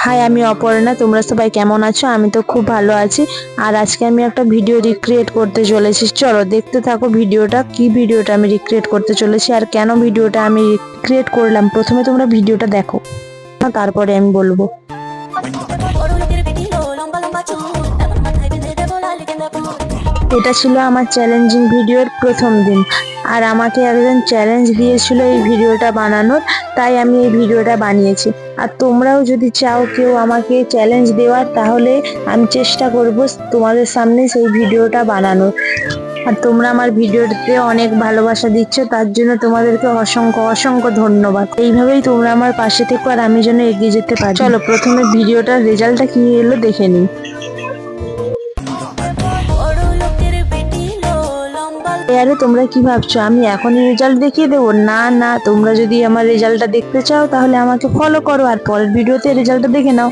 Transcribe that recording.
High, আমি অপর্ণা। তোমরা সবাই কেমন আছো? আমি তো খুব ভালো আছি। আর আজকে আমি একটা ভিডিও রিক্রিয়েট করতে চলেছি। চলো দেখতে থাকো ভিডিওটা। কি ভিডিওটা আমি রিক্রিয়েট করতে চলেছি আর কেন ভিডিওটা আমি রিক্রিয়েট করলাম, প্রথমে তোমরা ভিডিওটা দেখো, তারপরে আমি বলবো। এটা ছিল আমার চ্যালেঞ্জিং ভিডিওর প্রথম দিন, আর আমাকে একজন চ্যালেঞ্জ দিয়েছিল এই ভিডিওটা বানানোর, তাই আমি এই ভিডিওটা বানিয়েছি। আর তোমরাও যদি চাও কেউ আমাকে চ্যালেঞ্জ দেওয়ার, তাহলে আমি চেষ্টা করব তোমাদের সামনে সেই ভিডিওটা বানানোর। আর তোমরা আমার ভিডিওতে অনেক ভালোবাসা দিচ্ছ, তার জন্য তোমাদেরকে অসংখ্য অসংখ্য ধন্যবাদ। এইভাবেই তোমরা আমার পাশে থেকো আর আমি যেন এগিয়ে যেতে পারি। চলো প্রথমে ভিডিওটার রেজাল্টটা কি এলো দেখে নিই। আরে তোমরা কি ভাবছো আমি এখনই রেজাল্ট দেখিয়ে দেবো? না না, তোমরা যদি আমার রেজাল্টটা দেখতে চাও তাহলে আমাকে ফলো করো আর পরের ভিডিওতে রেজাল্টটা দেখে নাও।